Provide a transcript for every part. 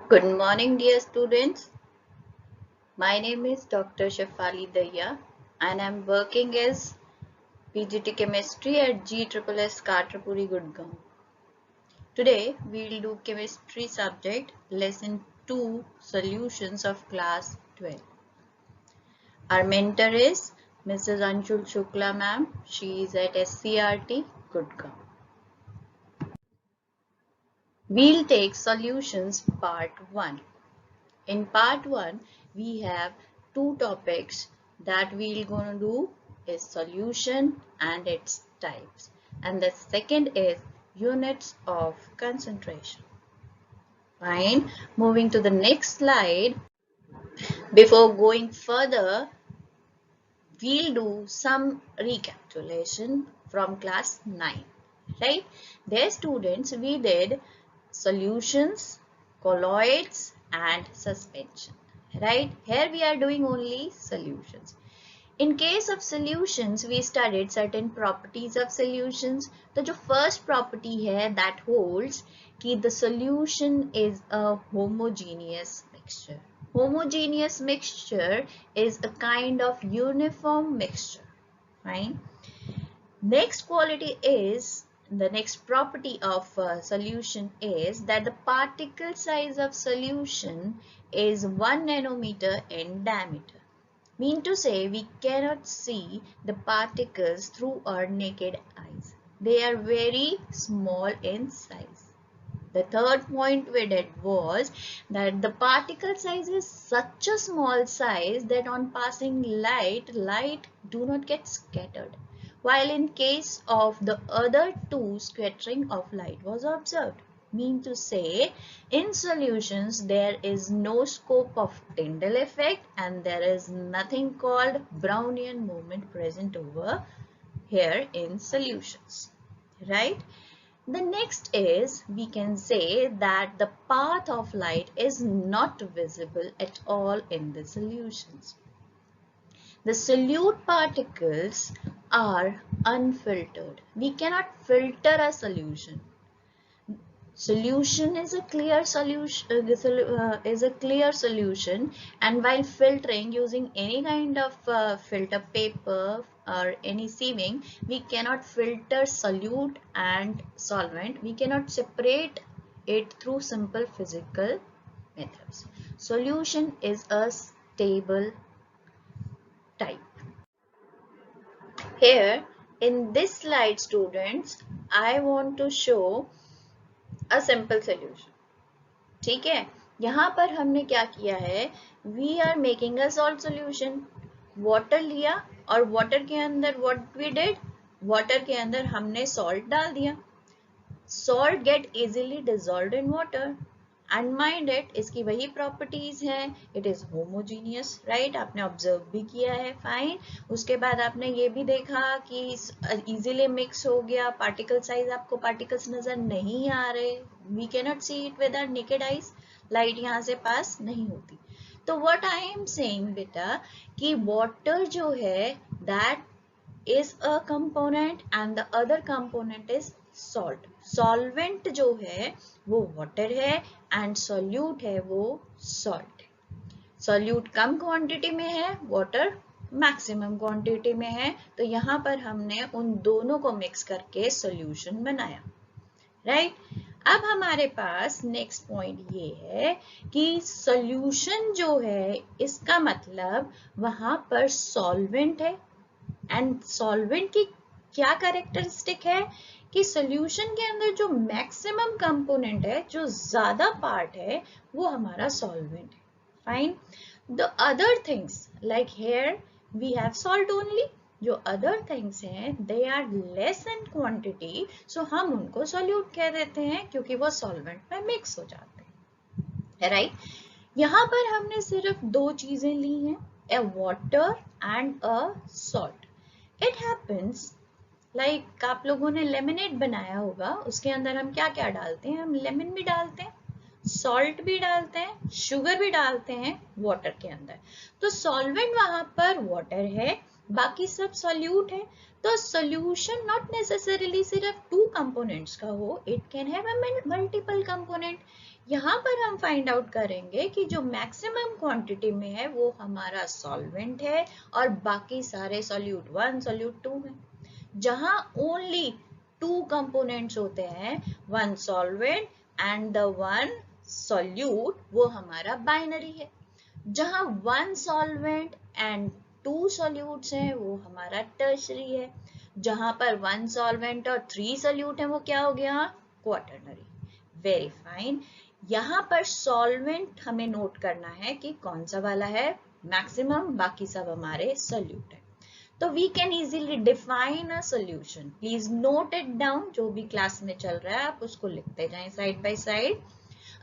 Good morning, dear students. My name is Dr. Shafali Daya and I'm working as PGT Chemistry at GSSS Katrapuri, Gurgaon. Today, we'll do Chemistry subject Lesson 2 Solutions of Class 12. Our mentor is Mrs. Anshul Shukla ma'am. She is at SCRT, Gurgaon. We'll take Solutions Part 1. In part 1, we have two topics that we're going to do is solution and its types. And the second is units of concentration. Fine. Moving to the next slide. Before going further, we'll do some recapitulation from class 9. Right? There students, we did solutions, colloids and suspension. Right? Here we are doing only solutions. In case of solutions, we studied certain properties of solutions. तो जो first property है that holds कि the solution is a homogeneous mixture. Homogeneous mixture is a kind of uniform mixture. Fine. Next quality is the next property of solution is that the particle size of solution is 1 nanometer in diameter. Mean to say we cannot see the particles through our naked eyes. They are very small in size. The third point we did was that the particle size is such a small size that on passing light do not get scattered. While in case of the other two, scattering of light was observed. Mean to say, in solutions there is no scope of Tyndall effect and there is nothing called Brownian movement present over here in solutions. Right? The next is, we can say that the path of light is not visible at all in the solutions. The solute particles are unfiltered. We cannot filter a solution. Solution is a clear solution, and while filtering using any kind of filter paper or any sieving, we cannot filter solute and solvent. We cannot separate it through simple physical methods. Solution is a stable type. Here in this slide, students, I want to show a simple solution. ठीक है, यहाँ पर हमने क्या किया है, we are making a salt solution. Water लिया और वाटर के अंदर व्हाट वी डिड, वाटर के अंदर हमने सॉल्ट डाल दिया. Salt get easily dissolved in water and mind it, इसकी वही प्रॉपर्टीज हैं. इट इज होमोजीनियस, राइट, आपने ऑब्जर्व भी किया है. फाइन. उसके बाद आपने ये भी देखा कि इजीली मिक्स हो गया. पार्टिकल साइज, आपको पार्टिकल्स नजर नहीं आ रहे. We cannot see it with our naked eyes. Light यहाँ से पास नहीं होती. तो व्हाट आई एम सेइंग बेटा कि वाटर जो है that is a component and the other component is salt. Solvent जो है वो water है and solute है वो salt. Solute कम quantity में है, water maximum quantity में है. तो यहाँ पर हमने उन दोनों को mix करके solution बनाया. Right? अब हमारे पास नेक्स्ट पॉइंट ये है कि सॉल्यूशन जो है इसका मतलब वहां पर सॉल्वेंट है. एंड सॉल्वेंट की क्या कैरेक्टरिस्टिक है कि सॉल्यूशन के अंदर जो मैक्सिमम कंपोनेंट है, जो ज्यादा पार्ट है, वो हमारा सॉल्वेंट है. Fine. The other things like here we have salt only. जो अदर थिंग्स हैं they are less in quantity, so हम उनको सॉल्यूट कह देते हैं क्योंकि वो सॉल्वेंट में मिक्स हो जाते हैं. राइट. यहाँ पर हमने सिर्फ दो चीजें ली हैं, a water and a salt. It happens like आप लोगों ने लेमनेड बनाया होगा, उसके अंदर हम क्या क्या डालते हैं, हम लेमन भी डालते हैं, सॉल्ट भी डालते हैं, शुगर भी डालते हैं वाटर के अंदर. तो सॉल्वेंट वहां पर वाटर है, बाकी सब सॉल्यूट है. तो सॉल्यूशन नॉट नेसेसरीली सिर्फ टू कंपोनेंट्स का हो, it can have a multiple component. यहाँ पर हम फाइंड आउट करेंगे कि जो मैक्सिमम क्वांटिटी में है वो हमारा सॉल्वेंट है और बाकी सारे सोल्यूट 1 सोल्यूट 2 है। जहां ओनली 2 कंपोनेंट्स होते हैं, 1 सॉल्वेंट एंड द 1 सोल्यूट, वो हमारा बाइनरी है। जहां 1 सॉल्वेंट एंड 2 सोल्यूट्स हैं वो हमारा टर्शरी है। जहां पर 1 सॉल्वेंट और 3 सोल्यूट है वो क्या हो गया, क्वाटरनरी। Very fine. यहाँ पर सॉल्वेंट हमें नोट करना है कि कौन सा वाला है मैक्सिमम, बाकी सब हमारे सोल्यूट है। तो we can easily define a solution. Please note it down, जो भी क्लास में चल रहा है आप उसको लिखते जाएं side by side.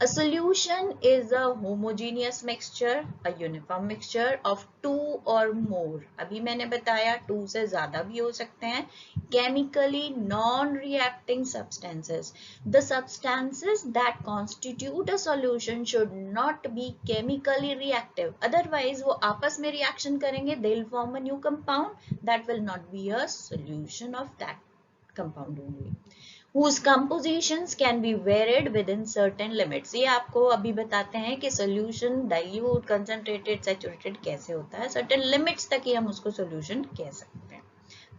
A solution is a homogeneous mixture, a uniform mixture of two or more. अभी मैंने बताया 2 से ज़्यादा भी हो सकते हैं. Chemically non-reacting substances. The substances that constitute a solution should not be chemically reactive. Otherwise वो आपस में reaction करेंगे, they'll form a new compound that will not be a solution of that compound only. whose compositions can be varied within certain limits. ये आपको अभी बताते हैं कि solution dilute, concentrated, saturated कैसे होता है, certain limits तक ही हम उसको solution कह सकते हैं.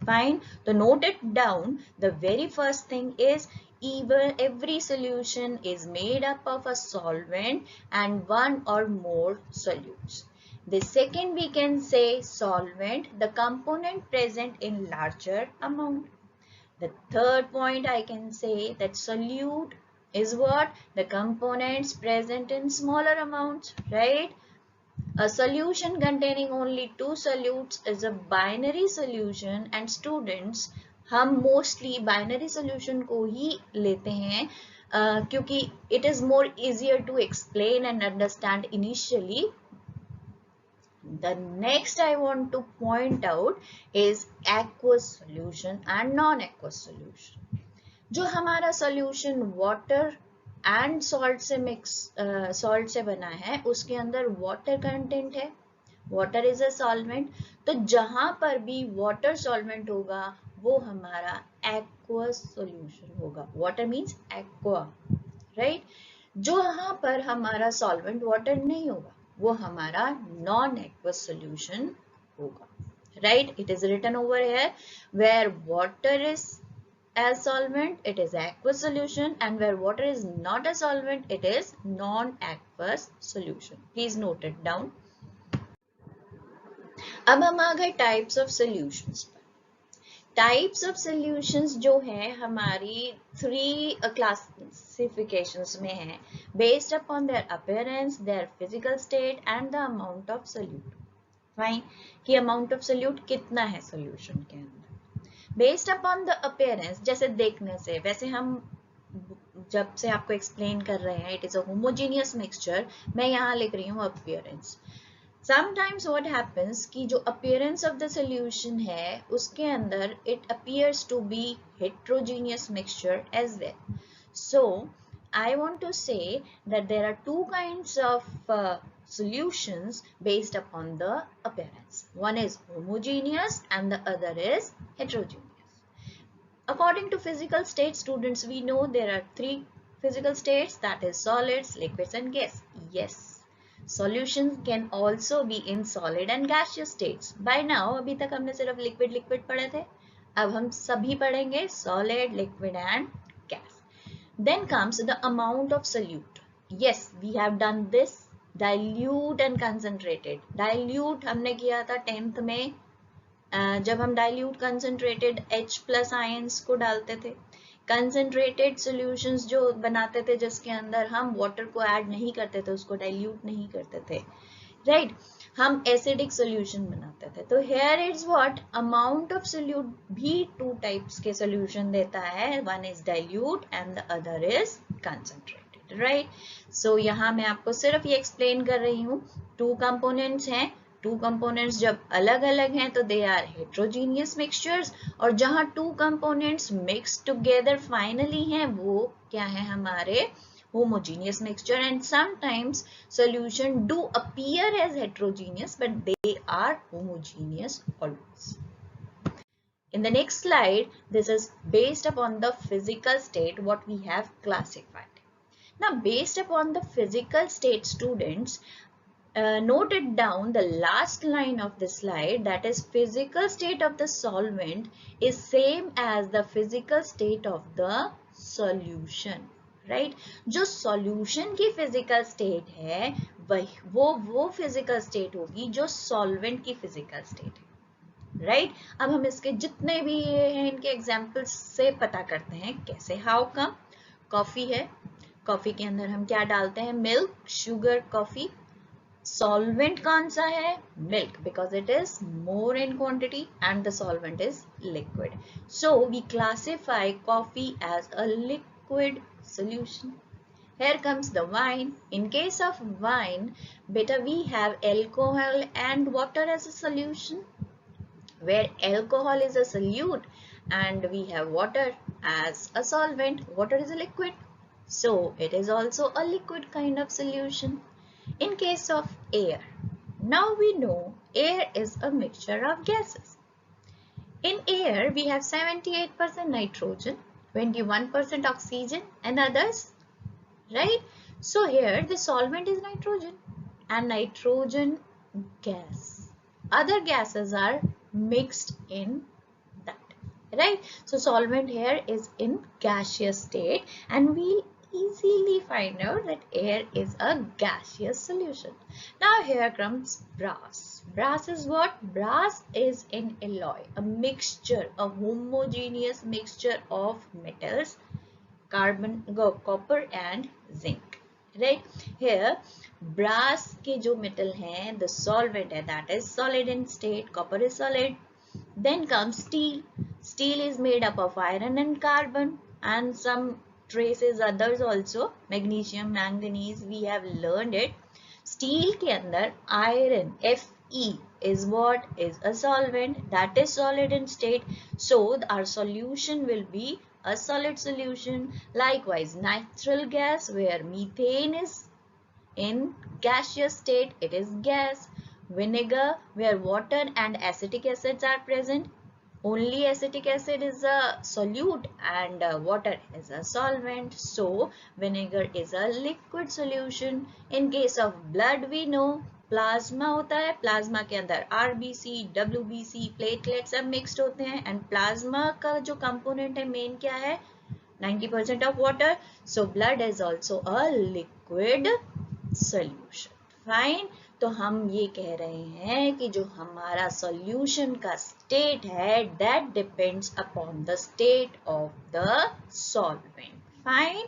Fine. So note it down. The very first thing is every solution is made up of a solvent and one or more solutes. The second we can say solvent, the component present in larger amount. The third point I can say that solute is what? The components present in smaller amounts, right? A solution containing only 2 solutes is a binary solution and students हम mostly binary solution को ही लेते हैं क्योंकि it is more easier to explain and understand initially. The next I want to point out is aqueous solution and non-aqueous solution. जो हमारा solution water and salt से salt से बना है, उसके अंदर water content है, water is a solvent. तो जहां पर भी water solvent होगा वो हमारा aqueous solution होगा. Water means aqua, right? जहां पर हमारा solvent water नहीं होगा वो हमारा non-aqueous solution होगा, right? It is written over here where water is as solvent, it is aqueous solution, and where water is not a solvent, it is non-aqueous solution. Please note it down. अब हम आ गए types of solutions पर. Types of solutions जो है हमारी 3 classifications में है based upon their appearance, their physical state and the amount of solute. Fine. कि amount of solute कितना है solution के अंदर. Based upon the appearance, जैसे देखने से, वैसे हम जब से आपको explain कर रहे हैं, it is a homogeneous mixture, मैं यहाँ लिख रही हूँ appearance. Sometimes what happens कि जो appearance of the solution है उसके अंदर it appears to be heterogeneous mixture as well. So I want to say that there are 2 kinds of solutions based upon the appearance. One is homogeneous and the other is heterogeneous. According to physical state, students, we know there are 3 physical states, that is solids, liquids and gas. Yes. Solutions can also be in solid and gaseous states. By now, अभी तक हमने सिर्फ liquid पढ़े थे. अब हम सभी पढ़ेंगे solid, liquid and gas. Then comes the amount of solute. Yes, we have done this. Dilute and concentrated. Dilute हमने किया था 10th में. जब हम dilute concentrated H plus ions को डालते थे. कंसनट्रेटेड सॉल्यूशंस जो बनाते थे जिसके अंदर हम वाटर को ऐड नहीं करते थे, उसको डाइल्यूट नहीं करते थे, राइट? हम एसिडिक सॉल्यूशन बनाते थे. तो here is what amount of solute भी 2 टाइप्स के सॉल्यूशन देता है. One is dilute and the other is concentrated, right? So यहाँ मैं आपको सिर्फ ये एक्सप्लेन कर रही हूँ. 2 कंपोनेंट्स हैं. 2 components जब अलग अलग हैं तो they are heterogeneous mixtures, और जहां 2 components mixed together finally हैं वो क्या है हमारे homogeneous mixture. And sometimes solution do appear as heterogeneous but they are homogeneous always. In the next slide, this is based upon the physical state what we have classified. Now, based upon the physical state, students, note it down the last line of the slide, that is physical state of the solvent is same as the physical state of the solution. Right जो solution की physical state है वही वो physical state होगी जो solvent की physical state है right अब हम इसके जितने भी ये हैं इनके एग्जांपल्स से पता करते हैं कैसे हाउ कम कॉफी है कॉफी के अंदर हम क्या डालते हैं मिल्क शुगर कॉफी solvent कौन सा है milk because it is more in quantity and the solvent is liquid. So we classify coffee as a liquid solution. Here comes the wine. In case of wine, beta we have alcohol and water as a solution, where alcohol is a solute and we have water as a solvent. Water is a liquid, so it is also a liquid kind of solution. In case of air, now we know air is a mixture of gases. In air, we have 78% nitrogen, 21% oxygen and others, right? So here the solvent is nitrogen and nitrogen gas. Other gases are mixed in that, right? So solvent here is in gaseous state and we easily find out that air is a gaseous solution. Now here comes brass. Brass is what? Brass is an alloy, a mixture, a homogeneous mixture of metals, carbon, copper and zinc. Right? Here brass के जो metal हैं, the solvent है, that is solid in state, copper is solid. Then comes steel. Steel is made up of iron and carbon and some traces others also, magnesium, manganese, we have learned it. Steel के अंदर iron Fe is what? Is a solvent that is solid in state. So our solution will be a solid solution. Likewise, natural gas where methane is in gaseous state, it is gas. Vinegar where water and acetic acids are present. Only acetic acid is a solute and water is a solvent. So vinegar is a liquid solution. In case of blood we know plasma होता है plasma के अंदर RBC, WBC, platelet सब mixed होते हैं and plasma का जो component है मेन क्या है 90% of water. So blood is also a liquid solution. Fine. तो हम ये कह रहे हैं कि जो हमारा सॉल्यूशन का स्टेट है that depends upon the state of the solvent. Fine.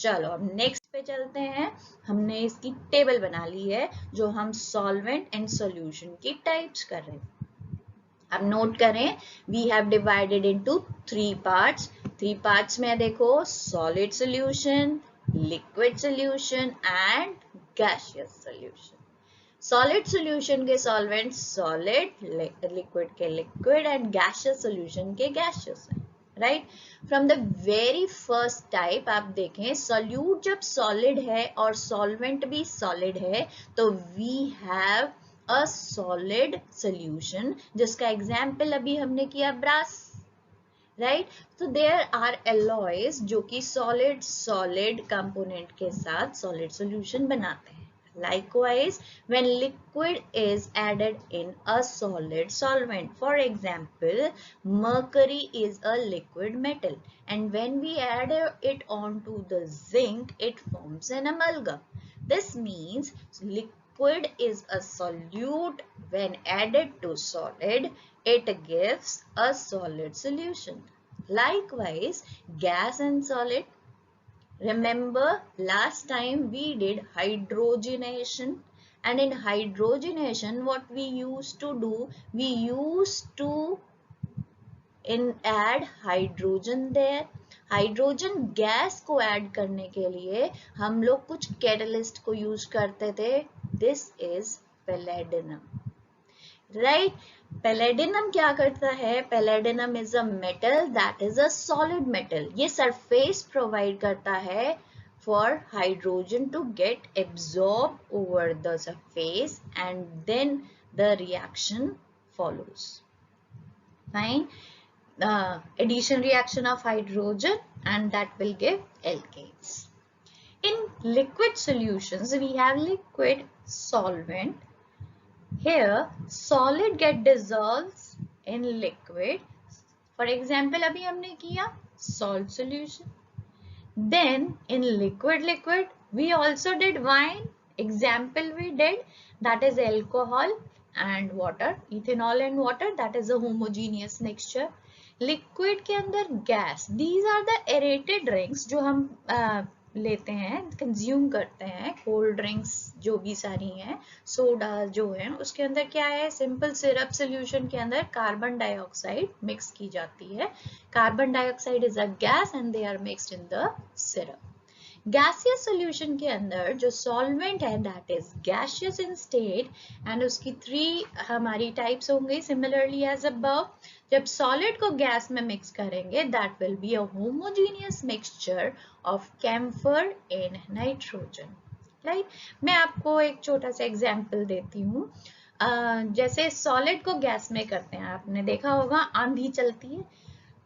चलो अब नेक्स्ट पे चलते हैं. हमने इसकी टेबल बना ली है जो हम सॉल्वेंट एंड सॉल्यूशन की टाइप्स कर रहे हैं. अब नोट करें we have divided into 3 parts. 3 parts में देखो solid solution, liquid solution and gaseous solution. Solid solution के solvents solid, liquid के liquid and gaseous solution के gaseous हैं. Right? From the very first type आप देखें solute जब solid है और solvent भी solid है तो we have a solid solution जिसका example अभी हमने किया brass. Right? So there are alloys जो कि solid component के साथ solid solution बनाते हैं. Likewise, when liquid is added in a solid solvent, for example, mercury is a liquid metal and when we add it onto the zinc, it forms an amalgam. This means liquid is a solute. When added to solid, it gives a solid solution. Likewise, gas and solid. Remember last time we did hydrogenation and in hydrogenation what we used to do, we used to add hydrogen there. Hydrogen gas को add करने के लिए हम लोग कुछ catalyst को use करते थे. This is palladium. Right? Palladium क्या करता है? Palladium is a metal that is a solid metal. ये सरफेस प्रोवाइड करता है for hydrogen to get absorb over the surface and then the reaction follows. Fine. Addition reaction of hydrogen and that will give alkanes. In liquid solutions, we have liquid, solvent. Here solid get dissolved in liquid. For example, अभी हमने किया salt solution. Then in liquid we also did wine. Example we did, that is alcohol and water, ethanol and water, that is a homogeneous mixture. Liquid के अंदर gas, these are the aerated drinks जो हम लेते हैं, consume करते हैं, cold drinks जो भी सारी हैं, सोडा जो है, उसके अंदर क्या है, सिंपल सिरप सोल्यूशन के अंदर कार्बन डाइऑक्साइड मिक्स की जाती है. Carbon dioxide is a gas and they are mixed in the syrup. Gaseous solution के अंदर जो सॉल्वेंट है that is gaseous in state and उसकी 3 हमारी टाइप्स होंगे सिमिलरली एज अबव. जब सॉलिड को गैस में मिक्स करेंगे that will be a homogeneous mixture of camphor in nitrogen. Right, मैं आपको एक छोटा सा एग्जांपल देती हूँ. जैसे सॉलिड को गैस में करते हैं, आपने देखा होगा आंधी चलती है,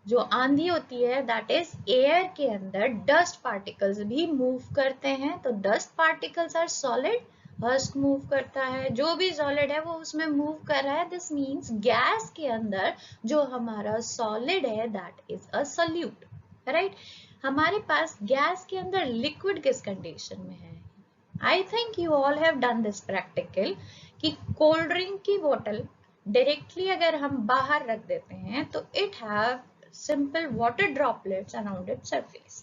जो आंधी होती है दैट इज एयर के अंदर डस्ट पार्टिकल्स भी मूव करते हैं. तो dust particles are solid, husk move करता है, जो भी सॉलिड है वो उसमें मूव कर रहा है. दिस मींस गैस के अंदर जो हमारा सॉलिड है that is a solute. Right, हमारे पास गैस के अंदर लिक्विड किस कंडीशन में है. आई think you all have done this practical कि कोल्ड ड्रिंक की बोतल डायरेक्टली अगर हम बाहर रख देते हैं तो it have simple water droplets around its surface.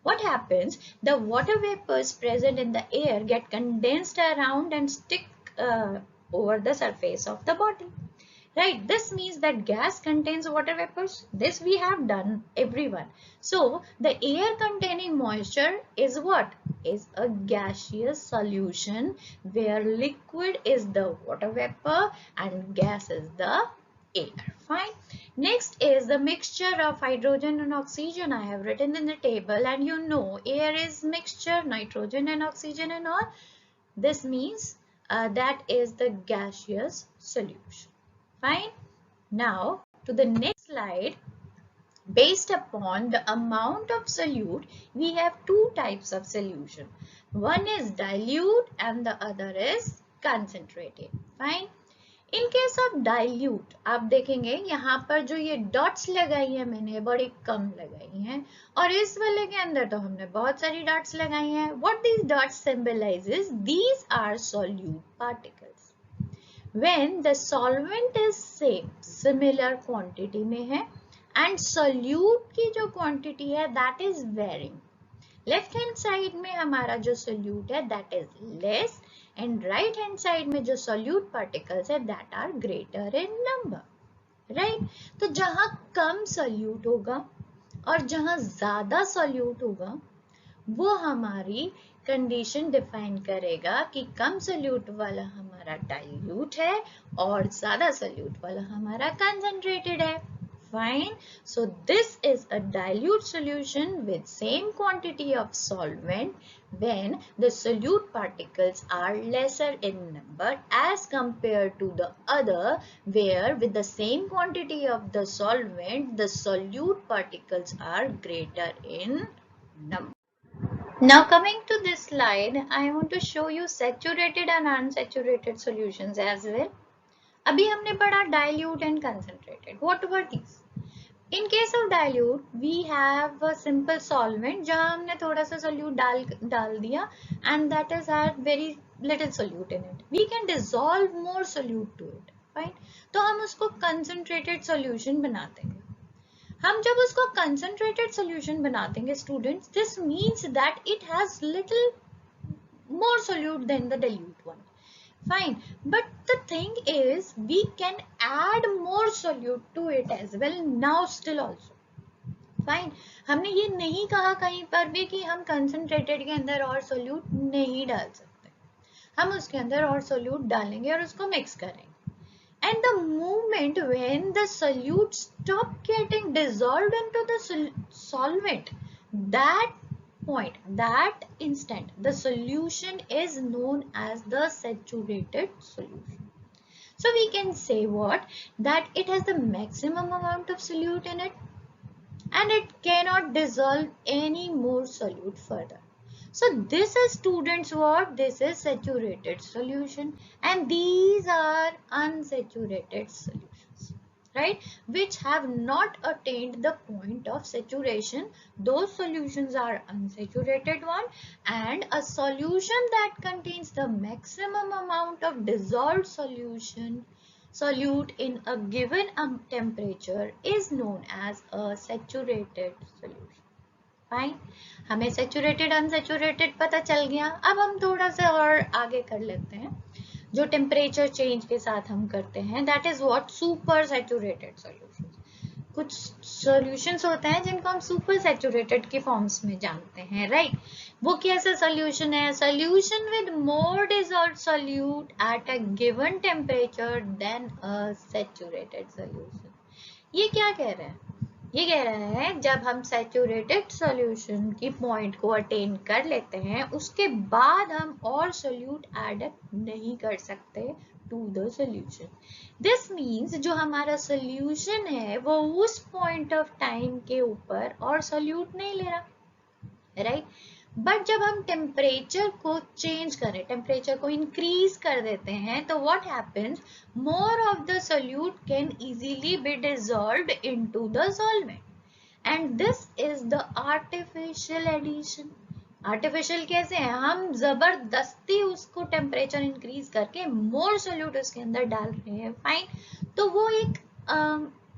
What happens? The water vapors present in the air get condensed around and stick over the surface of the bottle. Right? This means that gas contains water vapors. This we have done, everyone. So the air containing moisture is what? Is a gaseous solution where liquid is the water vapor and gas is the air. Fine. Next is the mixture of hydrogen and oxygen. I have written in the table, and you know air is mixture, nitrogen and oxygen and all. This means that is the gaseous solution. Fine. Now to the next slide. Based upon the amount of solute, we have 2 types of solution. One is dilute and the other is concentrated. Fine. In case of dilute आप देखेंगे यहाँ पर जो ये dots लगाई है मैंने बड़ी कम लगाई हैं, और इस वाले के अंदर तो हमने बहुत सारी डॉट्स लगाई हैं. What these dots symbolizes, these are solute particles. When the solvent is same, similar quantity में है, एंड सॉल्यूट की जो क्वांटिटी है that is varying. Left hand side में हमारा जो सोल्यूट है that is less, and right hand side में जो सोल्यूट पार्टिकल्स है that are greater in number. Right, तो जहां कम सोल्यूट होगा और जहां ज्यादा सोल्यूट होगा वो हमारी कंडीशन डिफाइन करेगा कि कम सोल्यूट वाला हमारा डाइल्यूट है और ज्यादा सोल्यूट वाला हमारा कंसंट्रेटेड है. Fine. So this is a dilute solution with same quantity of solvent when the solute particles are lesser in number as compared to the other where with the same quantity of the solvent the solute particles are greater in number. Now coming to this slide, I want to show you saturated and unsaturated solutions as well. अभी हमने पढ़ा dilute and concentrated. What were these? In case of dilute, we have a simple solvent जहाँ हमने थोड़ा सा solute डाल दिया and that is had very little solute in it. We can dissolve more solute to it. Fine. तो हम उसको concentrated solution बना देंगे. हम जब उसको concentrated solution बना देंगे students, this means that it has little more solute than the dilute one. Fine, but the thing is we can add more solute to it as well now still also. Fine, हमने ये नहीं कहा कहीं पर भी कि हम concentrated के अंदर और solute नहीं डाल सकते. हम उसके अंदर और solute डालेंगे और उसको mix करेंगे. And the moment when the solute stop getting dissolved into the solvent, that point, that instant, the solution is known as the saturated solution. So we can say what? That it has the maximum amount of solute in it and it cannot dissolve any more solute further. So this is, students, what? This is saturated solution, and these are unsaturated solutions, right, which have not attained the point of saturation. Those solutions are unsaturated one, and a solution that contains the maximum amount of dissolved solute in a given temperature is known as a saturated solution. Fine, हमें saturated unsaturated पता चल गया। अब हम थोड़ा सा और आगे कर लेते हैं, जो टेम्परेचर चेंज के साथ हम करते हैं, that is what? Super saturated solutions. कुछ सॉल्यूशंस होते हैं जिनको हम सुपर सैचुरेटेड के फॉर्म्स में जानते हैं, राइट? वो कैसा सॉल्यूशन है? Solution with more dissolved solute at a given temperature then a saturated solution. ये क्या कह रहे हैं? ये कह रहा है जब हम सैचुरेटेड सॉल्यूशन की पॉइंट को अटेन कर लेते हैं, उसके बाद हम और सोल्यूट ऐड नहीं कर सकते to the solution. This means जो हमारा सॉल्यूशन है वो उस पॉइंट ऑफ टाइम के ऊपर और सोल्यूट नहीं ले रहा, राइट? बट जब हम टेम्परेचर को चेंज करें, टेम्परेचर को इंक्रीज कर देते हैं, तो what happens? More of the solute can easily be dissolved into the solvent, and this is the artificial addition. Artificial कैसे है? हम जबरदस्ती उसको टेम्परेचर इंक्रीज करके मोर सोल्यूट उसके अंदर डाल रहे हैं, फाइन। तो वो एक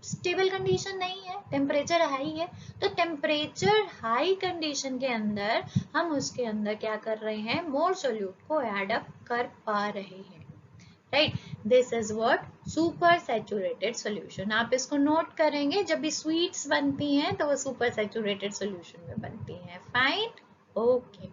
स्टेबल कंडीशन नहीं है, टेम्परेचर हाई है। तो टेम्परेचर हाई कंडीशन के अंदर हम उसके अंदर क्या कर रहे हैं? मोर सोल्यूट को ऐड अप कर पा रहे हैं, right? This is what? Super saturated solution. आप इसको नोट करेंगे, जब भी स्वीट्स बनती हैं तो वो सुपर सैचुरेटेड सॉल्यूशन में बनती हैं, fine, okay.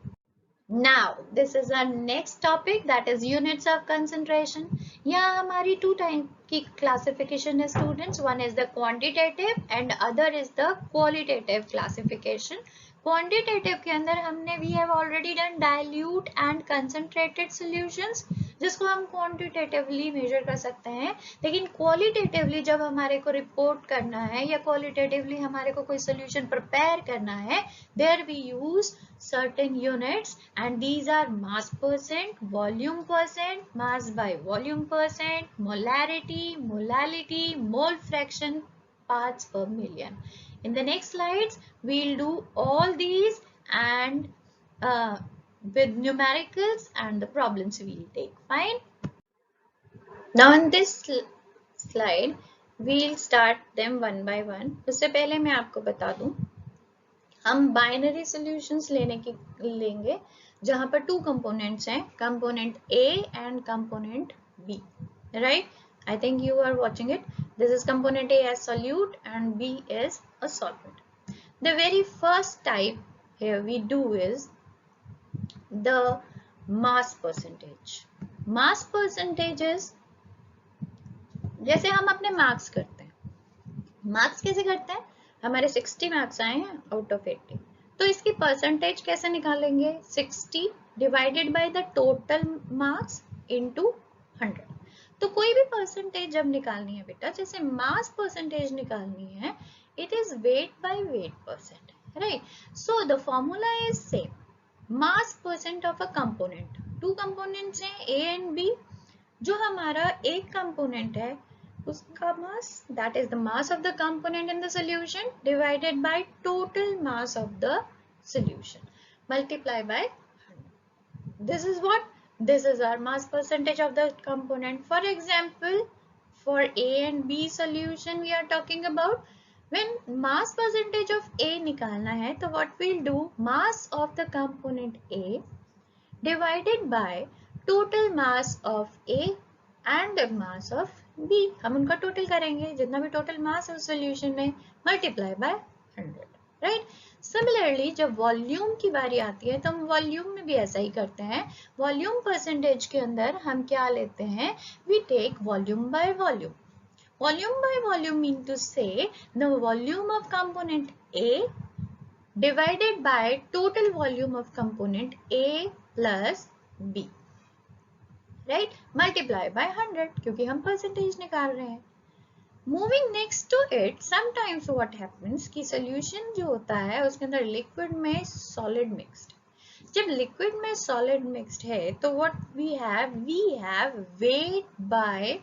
Now this is our next topic, that is units of concentration. यहाँ हमारी two टाइप की classification है students, one is the quantitative and other is the qualitative classification. Quantitative के अंदर हमने we have already done dilute and concentrated solutions, जिसको हम quantitatively measure कर सकते हैं। लेकिन qualitatively जब हमारे को report करना है या qualitatively हमारे को कोई solution prepare करना है, there we use certain units, and these are mass percent, volume percent, mass by volume percent, molarity, molality, mole fraction, parts per million. In the next slides we'll do all these and with numericals and the problems we'll take, fine. Now in this slide we'll start them one by one. उससे पहले मैं आपको बता दूं, हम binary solutions लेंगे जहां पर टू कंपोनेंट्स हैं, component A and component B, right? I think you are watching it. This is component A as solute and B is a solvent. The very first type here we do is the mass percentage. Mass percentage is, जैसे हम अपने marks करते हैं, marks कैसे करते हैं? हमारे 60 marks आए हैं आउट ऑफ 80, तो इसकी परसेंटेज कैसे निकालेंगे? 60 divided by the total marks into 100। तो कोई भी परसेंटेज जब निकालनी है बेटा, जैसे मास परसेंटेज निकालनी है, it is weight by weight percent, right? So the formula is same, mass percent of a component. To components हैं A एंड B, जो हमारा एक कंपोनेंट है उसका mass, that is the mass of the component in the solution divided by total mass of the solution, multiply by 100. This is what? This is our mass percentage of the component. For example, for A and B solution we are talking about, when mass percentage of A निकालना है, तो what we'll do? Mass of the component A divided by total mass of A and mass of B, हम उनका total करेंगे, जितना भी total mass है उस सॉल्यूशन में, मल्टीप्लाई बाय 100, राइट? सिमिलरली जब वॉल्यूम की बारी आती है तो हम वॉल्यूम में भी ऐसा ही करते हैं। वॉल्यूम परसेंटेज के अंदर हम क्या लेते हैं? We take volume by volume. Volume by volume mean to say the volume of component A divided by total volume of component A plus B, right? Multiply by 100, क्योंकि हम परसेंटेज निकाल रहे हैं. Moving next to it, sometimes what happens कि solution जो होता है उसके अंदर liquid में solid mixed. जब लिक्विड में सॉलिड मिक्स्ड है तो what we have weight by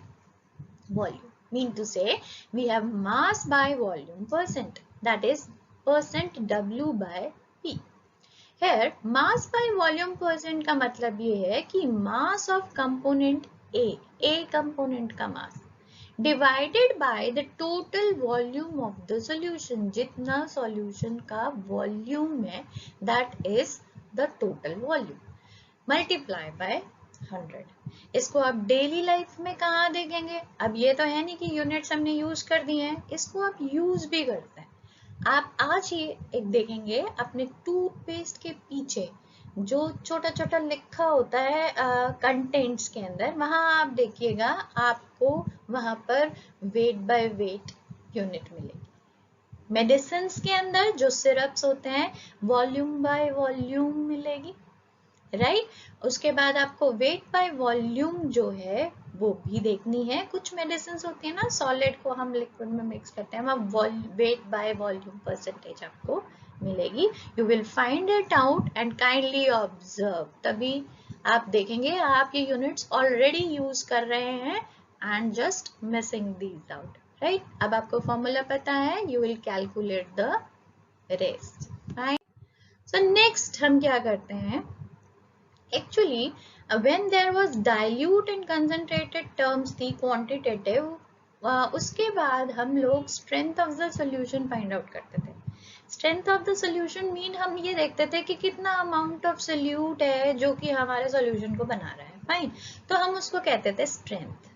volume, mean to say we have mass by volume percent, that is percent W by P. Here mass by volume percent का मतलब ये है कि mass of component A component का mass divided by the total volume of the solution, जितना solution का volume है that is the total volume, multiply by 100. इसको आप डेली लाइफ में कहाँ देखेंगे? अब ये तो है नहीं कि यूनिट्स हमने यूज कर दिए हैं, इसको आप यूज भी करते हैं। आप आज ही एक देखेंगे अपने टूथपेस्ट के पीछे जो छोटा छोटा लिखा होता है कंटेंट्स के अंदर, वहां आप देखिएगा आपको वहां पर वेट बाय वेट यूनिट मिलेगी। मेडिसिन के अंदर जो सिरप्स होते हैं वॉल्यूम बाय वॉल्यूम मिलेगी, राइट। उसके बाद आपको वेट बाय वॉल्यूम जो है वो भी देखनी है। कुछ मेडिसिन होती है ना, सॉलिड को हम लिक्विड में मिक्स करते हैं, वहाँ वेट बाय वॉल्यूम परसेंटेज आपको मिलेगी। You will find it out and kindly observe, तभी आप देखेंगे आप ये यूनिट्स ऑलरेडी यूज कर रहे हैं and just missing these out, right. अब आपको फॉर्मूला पता है, you will calculate the rest, right. So next हम क्या करते हैं, actually when there was dilute and concentrated terms थी quantitative, उसके बाद हम लोग strength of the solution find out करते थे। strength of the solution mean हम ये देखते थे कि कितना amount of solute है जो कि हमारे solution को बना रहा है, fine, तो हम उसको कहते थे strength.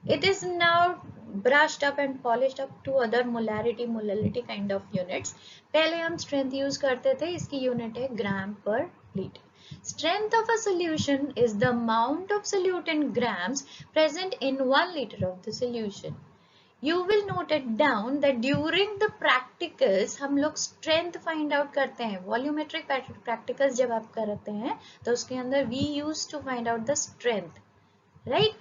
It is now brushed up and polished up to other molality kind of units. पहले हम strength use करते थे, इसकी unit है gram per liter. Strength of a solution is the amount of solute in grams present in 1 liter of the solution. You will note it down that during the practicals हम लोग strength find out करते हैं। Volumetric practicals जब आप करते हैं तो उसके अंदर we used to find out the strength, right?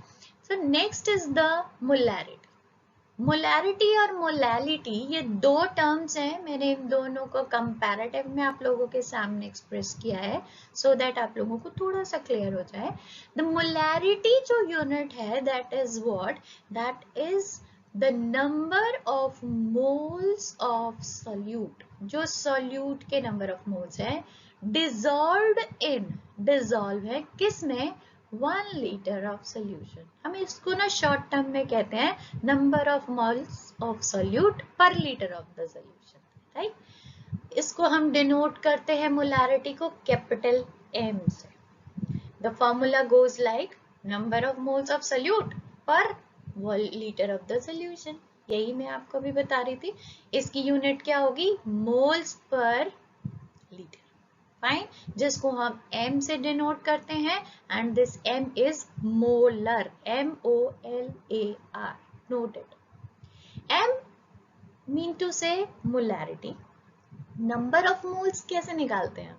So next is the molarity. Molarity और मोलैलिटी ये दो टर्म्स हैं, मैंने इन दोनों को कंपैरेटिव में आप लोगों के सामने एक्सप्रेस किया है सो दैट आप लोगों को थोड़ा सा क्लियर हो जाए। द मोलैरिटी जो यूनिट है that is what, that is the number of moles of solute, जो सॉल्यूट के नंबर ऑफ मोल्स है डिसॉल्व्ड इन, डिसॉल्व है किस में, 1 liter of solution। हम इसको ना शॉर्ट टर्म में कहते हैं number of moles of solute per litre of the solution, right. इसको हम डिनोट करते हैं मोलैरिटी को कैपिटल M से। The formula goes like number of moles of solute per litre of the solution. यही मैं आपको अभी बता रही थी, इसकी यूनिट क्या होगी, मोल्स पर लीटर, फाइन, जिसको हम M से डिनोट करते हैं and this M is molar, MOLAR, noted. M mean to say molarity. Number of moles कैसे निकालते हैं,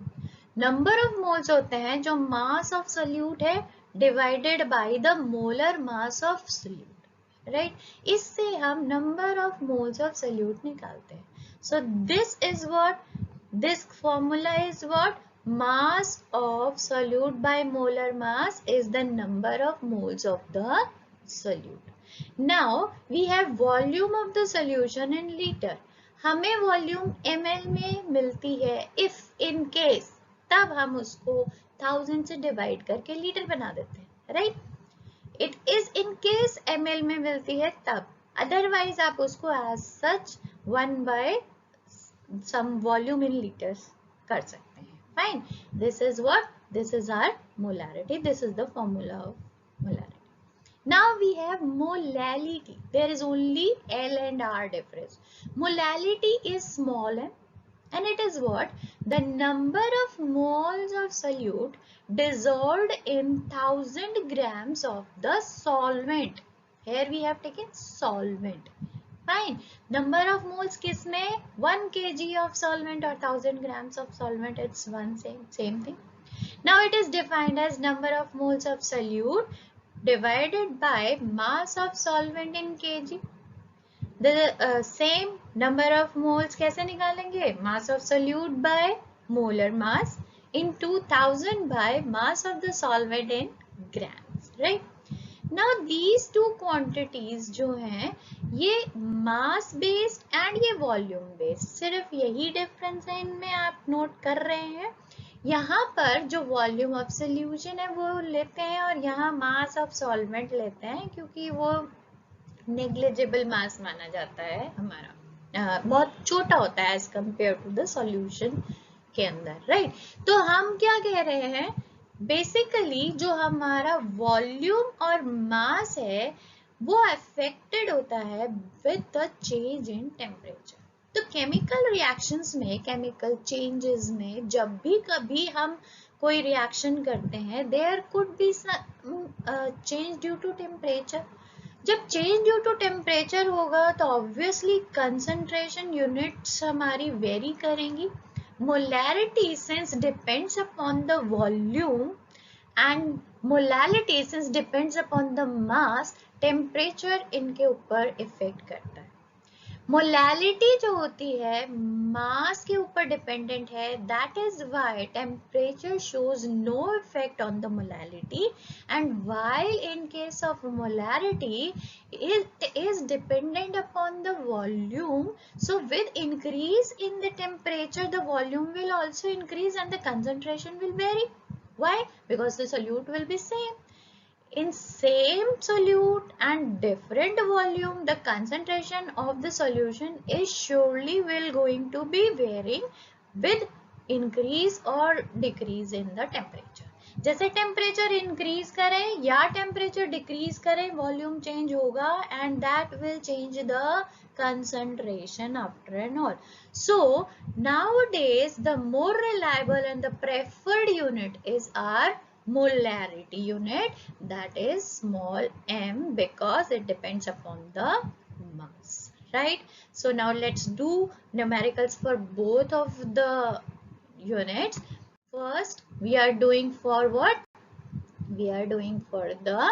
नंबर ऑफ मोल्स होते हैं जो मास ऑफ सोल्यूट है divided by the molar mass of solute, right. इससे हम number of moles of solute निकालते हैं। So this is what, this formula is what, mass of solute by molar mass is the number of moles of the solute. Now we have volume of the solution in liter. हमें volume ml में मिलती है if in case, तब हम उसको 1000 से divide करके litre बना देते हैं, right. It is in case ml में मिलती है तब, अदरवाइज आप उसको as such 1 by some volume in liters कर सकते हैं, fine. This is what, this is our molarity, this is the formula of molarity. Now we have molality, there is only L and R difference. Molality is small m and it is what, the number of moles of solute dissolved in 1000 grams of the solvent. Here we have taken solvent, fine. Number of moles किसमें, 1 kg of solvent or 1000 grams of solvent, it's one same thing. Now it is defined as number of moles of solute divided by mass of solvent in kg. The same number of moles कैसे निकालेंगे, mass of solute by molar mass into 1000 by mass of the solvent in grams, right? Now these two quantities जो हैं ये mass based and ये volume based, सिर्फ यही difference है इनमें, आप note कर रहे हैं। यहाँ पर जो volume of solution है वो लेते हैं और यहाँ mass of solvent लेते हैं, क्योंकि वो negligible mass माना जाता है हमारा, बहुत छोटा होता है as compared to the solution के अंदर, right? तो हम क्या कह रहे हैं, बेसिकली जो हमारा वॉल्यूम और मास है वो अफेक्टेड होता है with the change in temperature. तो केमिकल रिएक्शंस में, केमिकल चेंजेस में जब भी कभी हम कोई रिएक्शन करते हैं, there could be change due to temperature. जब चेंज ड्यू टू टेम्परेचर होगा तो ऑब्वियसली कंसंट्रेशन यूनिट्स हमारी वेरी करेंगी। Molarity since depends upon the volume and molality since depends upon the mass, temperature इनके ऊपर इफेक्ट करता है। मोलैलिटी जो होती है मास के ऊपर डिपेंडेंट है, that is why temperature shows no effect on the molality, and while in case of molality it is dependent upon the volume. So with increase in the temperature, the volume will also increase and the concentration will vary. Why? Because the solute will be same. In same solute and different volume, the concentration of the solution is surely will going to be varying with increase or decrease in the temperature. जैसे temperature increase करें या temperature decrease करें, volume change होगा and that will change the concentration after and all. So nowadays the more reliable and the preferred unit is our molarity unit, that is small m, because it depends upon the mass, right? So now let's do numericals for both of the units. First we are doing for what? We are doing for the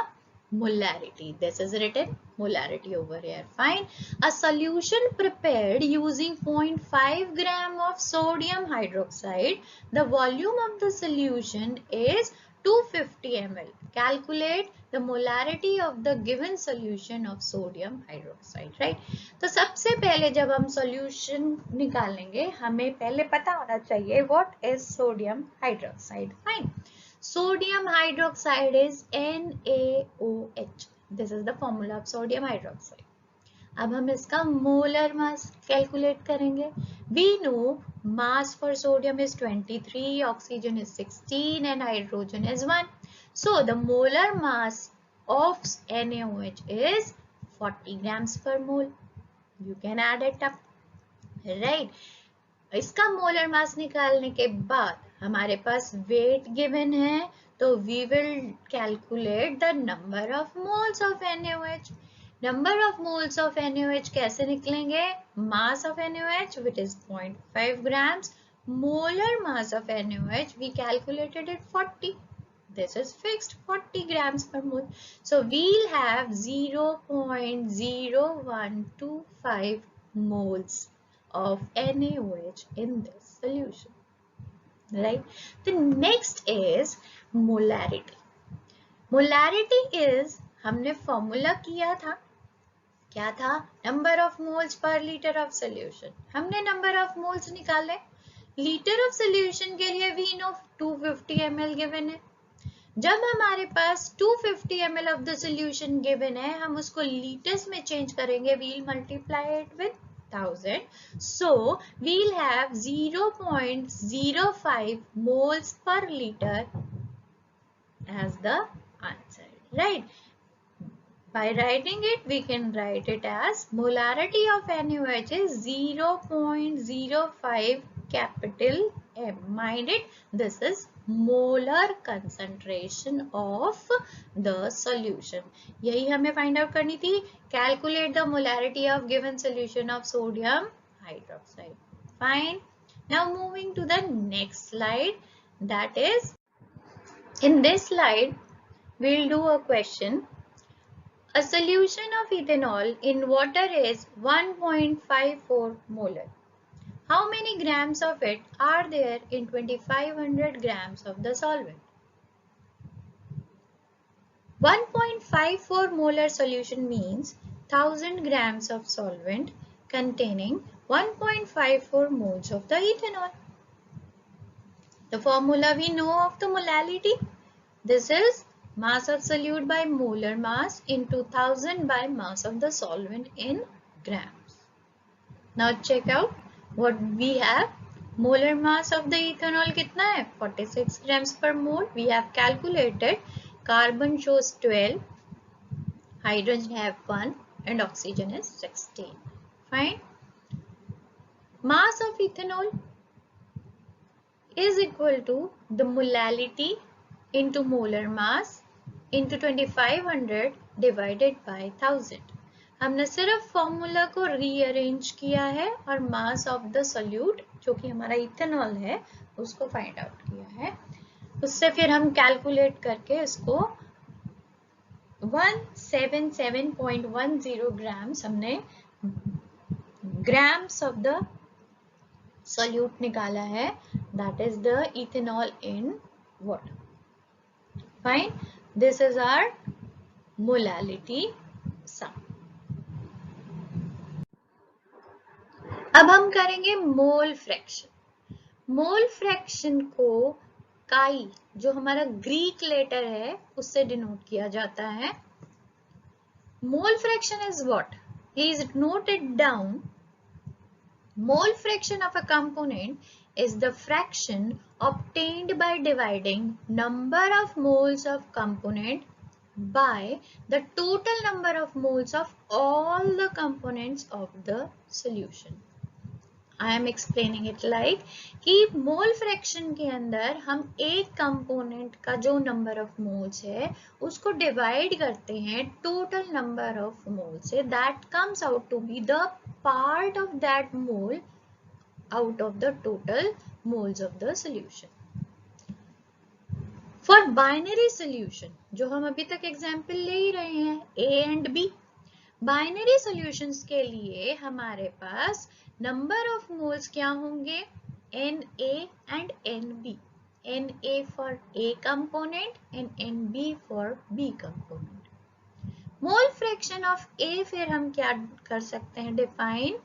molarity. This is written molarity over here. Fine. A solution prepared using 0.5 gram of sodium hydroxide. The volume of the solution is 250 ml. Calculate the molarity of the given solution of sodium hydroxide, right? तो सबसे पहले जब हम solution निकालेंगे, हमें पहले पता होना चाहिए what is sodium hydroxide. Fine. Sodium hydroxide is NaOH. This is the formula of sodium hydroxide. अब हम इसका मोलर मास कैलकुलेट करेंगे. We know mass for sodium is 23, oxygen is 16 and hydrogen is 1. So the molar mass of NaOH is 40 grams per mole. You can add it up, right? इसका molar mass निकालने के बाद हमारे पास weight given है, तो we will calculate the number of moles of NaOH. Number of moles of NaOH कैसे निकलेंगे? Mass of NaOH which is 0.5 grams, molar mass of NaOH we calculated it 40. This is fixed 40 grams per mole. So we'll have 0.0125 moles of NaOH in this solution, right? The next is molarity. Molarity is, हमने formula किया था, क्या था? Number of moles per liter of solution. हमने number of moles निकाले. Liter of solution के लिए we know 250 ml given है. जब हमारे पास 250 ml of the solution given है, हम उसको liters में change करेंगे. We'll multiply it with 1000. So we'll have 0.05 moles per liter as the answer, right? By writing it, we can write it as molarity of NaOH is 0.05 capital M. Mind it, this is molar concentration of the solution. यही हमें find out करनी थी. Calculate the molarity of given solution of sodium hydroxide. Fine. Now moving to the next slide. That is, in this slide, we'll do a question. A solution of ethanol in water is 1.54 molar. How many grams of it are there in 2500 grams of the solvent? 1.54 molar solution means 1000 grams of solvent containing 1.54 moles of the ethanol. The formula we know of the molality. This is mass of solute by molar mass into 1000 by mass of the solvent in grams. Now check out what we have. Molar mass of the ethanol कितना है? 46 grams per mole. We have calculated. Carbon shows 12, hydrogen have 1 and oxygen is 16. Fine. Mass of ethanol is equal to the molality into molar mass into 2500 divided by 1000. हमने सिर्फ formula को rearrange किया है और mass of the solute जो कि हमारा ethanol है उसको फाइंड आउट किया है. उससे फिर हम कैलकुलेट करके इसको 177.10 ग्राम्स हमने ग्राम्स ऑफ द सोल्यूट निकाला है. That is the ethanol in water. Fine. This is our molality sum. अब हम करेंगे मोल फ्रैक्शन. मोल फ्रैक्शन को काई जो हमारा ग्रीक लेटर है उससे डिनोट किया जाता है. Mole fraction is what? Please note it down. Mole fraction of a component is the fraction obtained by dividing number of moles of component by the total number of moles of all the components of the solution. I am explaining it like कि mole fraction के अंदर हम एक component का जो number of moles है उसको divide करते हैं टोटल नंबर ऑफ मोल्स से. That comes out to be the part of that mole out of the total moles of the solution. For binary solution जो हम अभी तक एग्जाम्पल ले ही रहे हैं A and B. Binary solutions के लिए हमारे पास नंबर ऑफ मोल्स क्या होंगे? Na and Nb. Na for A component and Nb for B component. Mole fraction of A फिर हम क्या कर सकते हैं? Define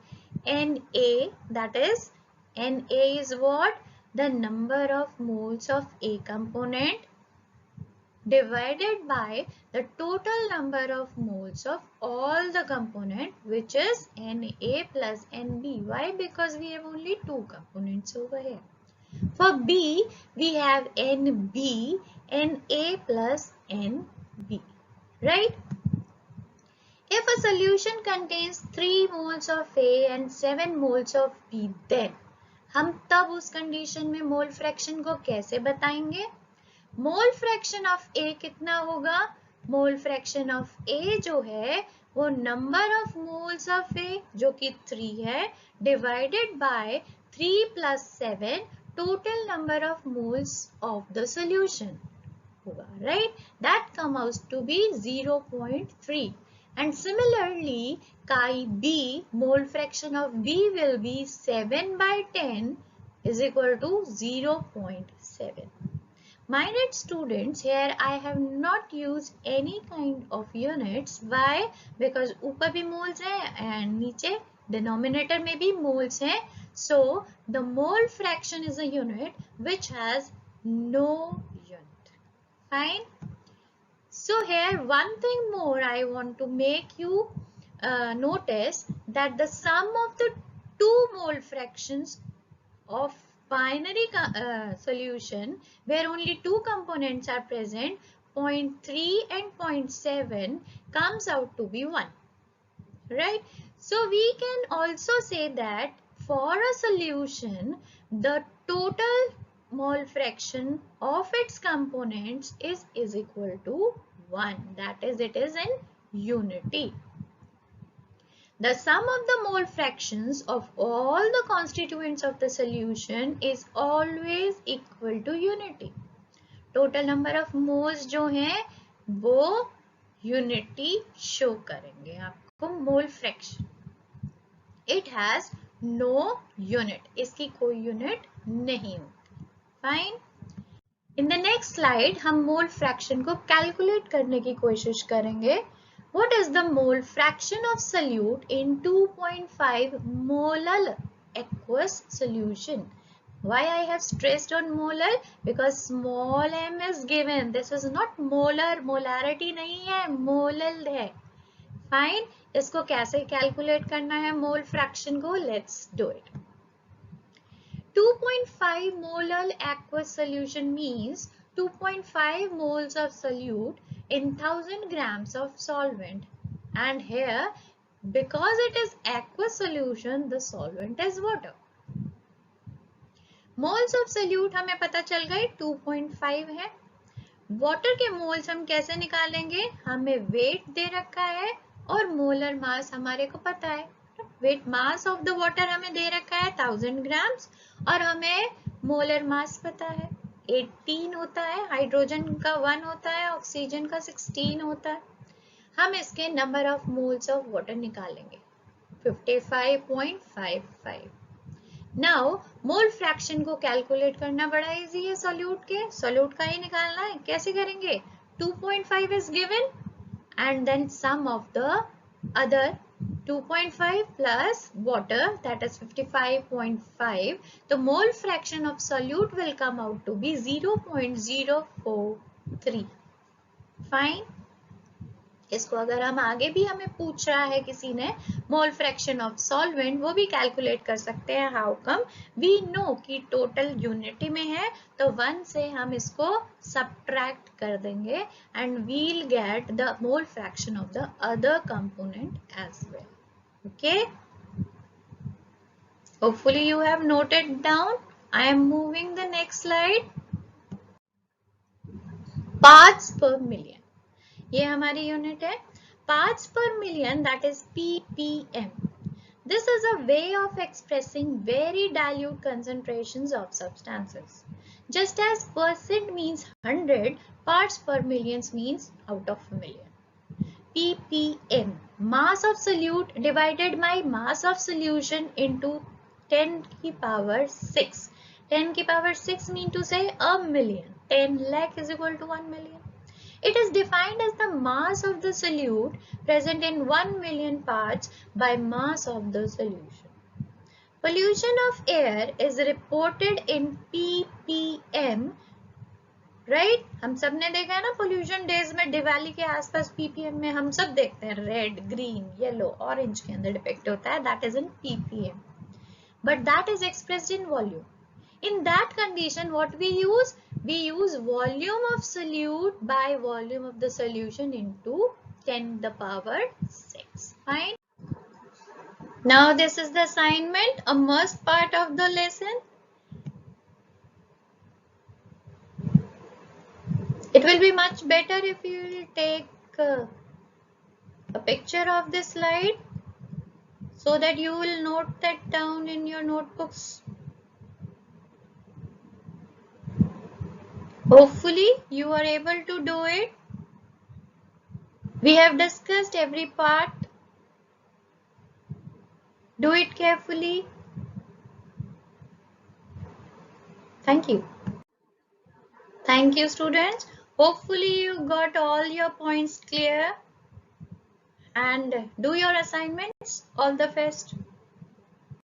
Na, that is Na is what? The number of moles of A component divided by the total number of moles of all the component, which is Na plus Nb. Why? Because we have only two components over here. For B, we have Nb, Na plus Nb, right? If a solution contains 3 moles of A and 7 moles of B, then हम तब उस condition में mole fraction को कैसे बताएंगे? मोल fraction of ए कितना होगा? मोल fraction of A जो है वो number of moles of A जो कि 3 है divided by 3 plus 7 total number of moles of the solution होगा, right? That come out to be 0.3. And similarly, chi B, mole fraction of B will be 7 by 10 is equal to 0.7. My dear students, here I have not used any kind of units. Why? Because ऊपर भी moles हैं and नीचे denominator में भी moles हैं. So the mole fraction is a unit which has no unit. Fine. So here one thing more I want to make you notice that the sum of the two mole fractions of binary solution where only two components are present, 0.3 and 0.7 comes out to be 1, right? So we can also say that for a solution the total mole fraction of its components is equal to 1. That is, it is in unity. The sum of the mole fractions of all the constituents of the solution is always equal to unity. Total number of moles जो हैं वो unity show करेंगे आपको mole fraction. It has no unit, इसकी कोई unit नहीं होती। Fine. In the next slide हम मोल फ्रैक्शन को कैलकुलेट करने की कोशिश करेंगे। What is the mole fraction of solute in 2.5 molar aqueous solution? Why I have stressed on molar? Because small m is given. This is not molar, molarity नहीं है, molar है। Fine. इसको कैसे कैलकुलेट करना है मोल फ्रैक्शन को? Let's do it. 2.5 molar aqueous solution means 2.5 moles of solute in 1000 grams of solvent, and here because it is aqueous solution the solvent is water. Moles of solute हमें पता चल गए 2.5 है। Water के moles हम कैसे निकालेंगे? हमें वेट दे रखा है और मोलर मास हमारे को पता है। Weight mass of the water हमें दे रखा है 1000 ग्राम्स और हमें मोलर मास पता है 18 होता है, हाइड्रोजन का 1 होता है, ऑक्सीजन का 16 होता है। हम इसके number of moles of water निकालेंगे 55.55। नाउ मोल फ्रैक्शन को कैलकुलेट करना बड़ा इजी है। सॉल्यूट का ही निकालना है। कैसे करेंगे? 2.5 is given and then sum of the other 2.5 plus water, that is 55.5. The mole fraction of solute will come out to be 0.043. Fine. इसको अगर हम आगे भी हमें पूछ रहा है किसी ने मोल फ्रैक्शन ऑफ सॉल्वेंट, वो भी कैलकुलेट कर सकते हैं। How come? वी नो कि टोटल यूनिटी में है तो 1 से हम इसको सब्ट्रैक्ट कर देंगे and we'll get the mole fraction of the other component as well. Okay, hopefully you have noted down. I am moving the next slide. Parts per million, ये हमारी यूनिट है। Parts per million, that is ppm. This is a way of expressing very dilute concentrations of substances. Just as percent means 100, parts per million means out of a million. ppm, mass of solute divided by mass of solution into 10 की power 6. 10 की power 6 mean to say a million. 10 lakh is equal to 1 million. It is defined as the mass of the solute present in 1 million parts by mass of the solution. Pollution of air is reported in ppm. Right? हम सब ने देखा है ना pollution days में दिवाली के आसपास ppm में हम सब देखते हैं रेड, ग्रीन, येलो, ऑरेंज के अंदर डिपेक्ट होता है, that is in ppm. But that is expressed in volume. In that condition, what we use? We use volume of solute by volume of the solution into 10 to the power 6. Fine. Now this is the assignment, a must part of the lesson. It will be much better if you will take a picture of this slide so that you will note that down in your notebooks. Hopefully you are able to do it. We have discussed every part. Do it carefully. Thank you. Thank you, students. Hopefully you got all your points clear and do your assignments. All the best.